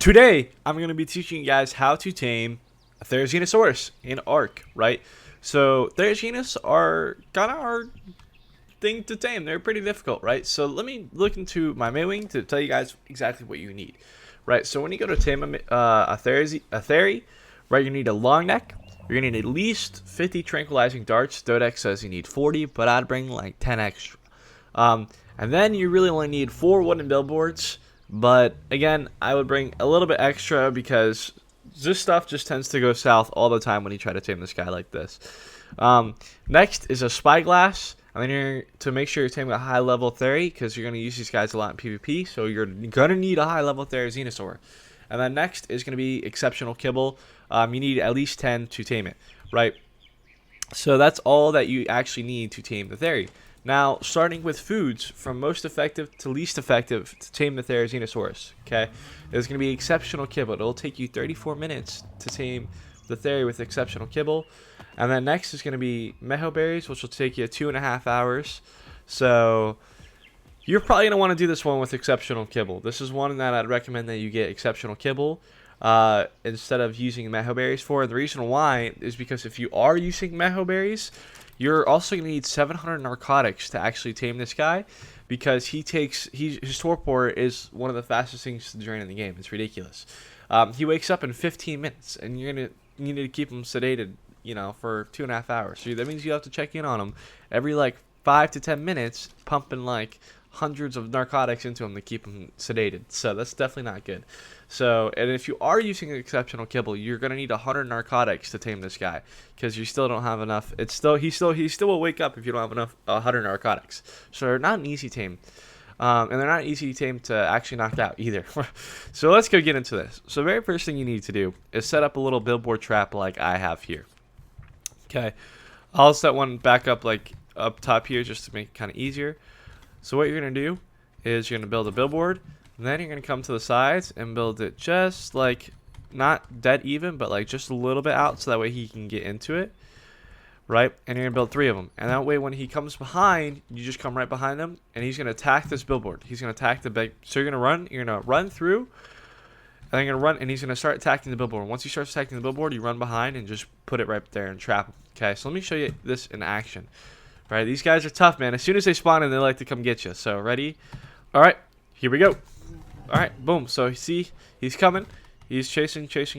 Today, I'm going to be teaching you guys how to tame a Therizinosaurus in Ark, right? So, Therizinosaurus are kind of hard thing to tame. They're pretty difficult, right? So, let me look into my mailing to tell you guys exactly what you need, right? So, when you go to tame a Theri, right, you need a long neck. You're going to need at least 50 tranquilizing darts. Dodex says you need 40, but I'd bring like 10 extra. And then you really only need 4 wooden billboards. But again, I would bring a little bit extra because this stuff just tends to go south all the time when you try to tame this guy like this. Next is a spyglass. And then you're to make sure you're taming a high level Theri because you're going to use these guys a lot in PvP. So you're going to need a high level Therizinosaur. And then next is going to be exceptional kibble. You need at least 10 to tame it, right? So that's all that you actually need to tame the Theri. Now, starting with foods, from most effective to least effective to tame the Therizinosaurus, okay? There's going to be exceptional kibble. It'll take you 34 minutes to tame the Theri with exceptional kibble. And then next is going to be meho berries, which will take you 2.5 hours. So you're probably going to want to do this one with exceptional kibble. This is one that I'd recommend that you get exceptional kibble instead of using meho berries for. The reason why is because if you are using meho berries, you're also going to need 700 narcotics to actually tame this guy because his torpor is one of the fastest things to drain in the game. It's ridiculous. He wakes up in 15 minutes, and you need to keep him sedated, for 2.5 hours. So that means you have to check in on him every like 5 to 10 minutes, pumping like hundreds of narcotics into him to keep him sedated. So that's definitely not good. So, and if you are using exceptional kibble, you're gonna need 100 narcotics to tame this guy because you still don't have enough. He still will wake up if you don't have enough 100 narcotics. So they're not an easy tame, and they're not easy tame to actually knock out either. So let's go get into this. So the very first thing you need to do is set up a little billboard trap like I have here. Okay, I'll set one back up like up top here just to make it kind of easier. So what you're going to do is you're going to build a billboard, and then you're going to come to the sides and build it just like, not dead even, but like just a little bit out so that way he can get into it, right? And you're going to build 3 of them. And that way when he comes behind, you just come right behind him, and he's going to attack this billboard. He's going to attack the big, so you're going to run through, and then you're going to run, and he's going to start attacking the billboard. Once he starts attacking the billboard, you run behind and just put it right there and trap him. Okay, so let me show you this in action. Right, these guys are tough, man. As soon as they spawn in, they like to come get you. So, ready? All right, here we go. All right, boom. So, see, he's coming. He's chasing. Then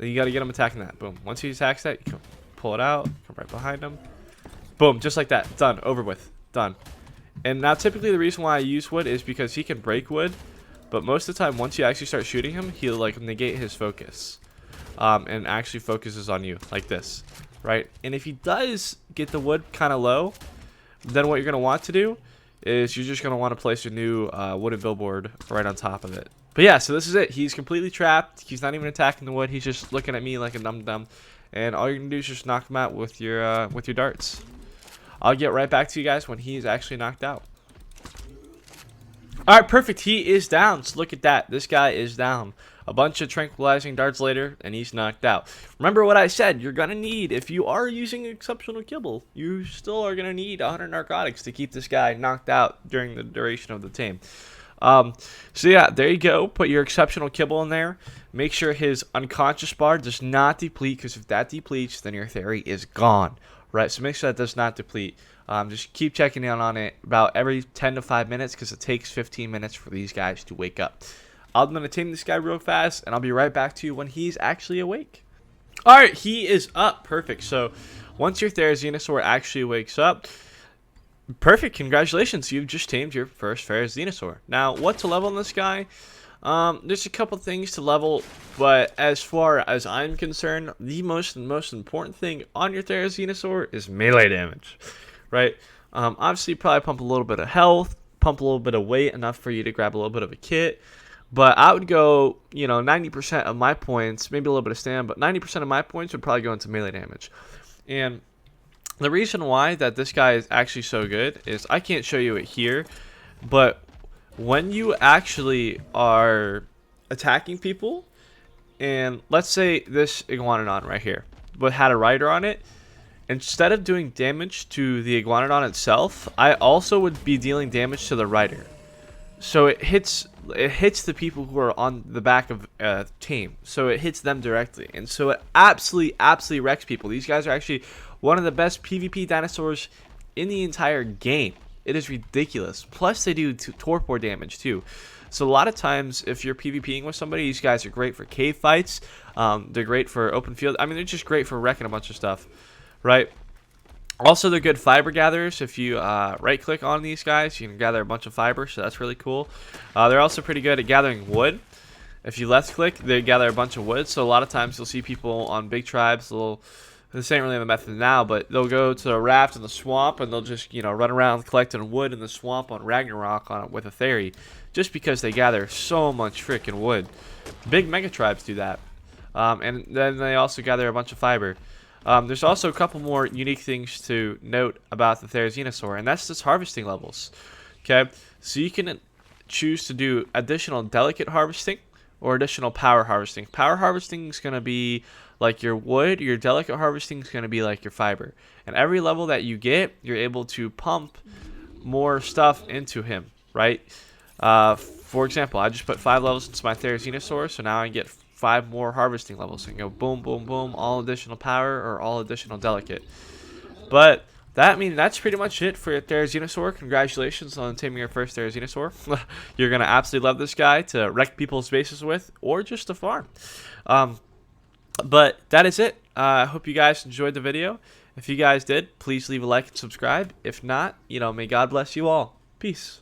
you got to get him attacking that. Boom. Once he attacks that, you pull it out. Come right behind him. Boom, just like that. Done. Over with. Done. And now, typically, the reason why I use wood is because he can break wood. But most of the time, once you actually start shooting him, he'll, like, negate his focus. And actually focuses on you, like this. Right, and if he does get the wood kind of low, then what you're going to want to do is you're just going to want to place a new wooden billboard right on top of it. But yeah, so this is it. He's completely trapped. He's not even attacking the wood. He's just looking at me like a dum-dum. And all you're going to do is just knock him out with your darts. I'll get right back to you guys when he's actually knocked out. All right, perfect. He is down. So look at that. This guy is down. A bunch of tranquilizing darts later, and he's knocked out. Remember what I said. You're going to need, if you are using exceptional kibble, you still are going to need 100 narcotics to keep this guy knocked out during the duration of the tame. So yeah, there you go. Put your exceptional kibble in there. Make sure his unconscious bar does not deplete, because if that depletes, then your Theri is gone. Right, so make sure that does not deplete. Just keep checking in on it about every 10 to 5 minutes, because it takes 15 minutes for these guys to wake up. I'm going to tame this guy real fast, and I'll be right back to you when he's actually awake. Alright, he is up. Perfect. So, once your Therizinosaur actually wakes up, perfect. Congratulations. You've just tamed your first Therizinosaur. Now, what to level on this guy? There's a couple things to level, but as far as I'm concerned, the most important thing on your Therizinosaur is melee damage. Right? Obviously, probably pump a little bit of health, pump a little bit of weight, enough for you to grab a little bit of a kit. But I would go, 90% of my points, maybe a little bit of stand, but 90% of my points would probably go into melee damage. And the reason why that this guy is actually so good is I can't show you it here, but when you actually are attacking people, and let's say this Iguanodon right here, but had a rider on it, instead of doing damage to the Iguanodon itself, I also would be dealing damage to the rider. So it hits it hits the people who are on the back of Tame, so it hits them directly, and so it absolutely wrecks people. These guys are actually one of the best PvP dinosaurs in the entire game. It is ridiculous. Plus, they do torpor damage too. So a lot of times, if you're PvPing with somebody, these guys are great for cave fights. They're great for open field. I mean, they're just great for wrecking a bunch of stuff, right? Also, they're good fiber gatherers. If you right click on these guys, you can gather a bunch of fiber, so that's really cool. They're also pretty good at gathering wood. If you left click, they gather a bunch of wood. So a lot of times you'll see people on big tribes, this ain't really the method now, but they'll go to a raft in the swamp and they'll just, run around collecting wood in the swamp on Ragnarok with a Theri, just because they gather so much freaking wood. Big mega tribes do that. And then they also gather a bunch of fiber. There's also a couple more unique things to note about the Therizinosaur, and that's its harvesting levels. Okay, so you can choose to do additional delicate harvesting or additional power harvesting. Power harvesting is going to be like your wood. Your delicate harvesting is going to be like your fiber. And every level that you get, you're able to pump more stuff into him, right? For example, I just put 5 levels into my Therizinosaur, so now I get 5 more harvesting levels. So you can go boom, boom, boom, all additional power or all additional delicate. But that's pretty much it for Therizinosaur. Congratulations on taming your first Therizinosaur. You're going to absolutely love this guy to wreck people's bases with, or just to farm. But that is it. I hope you guys enjoyed the video. If you guys did, please leave a like and subscribe. If not, may God bless you all. Peace.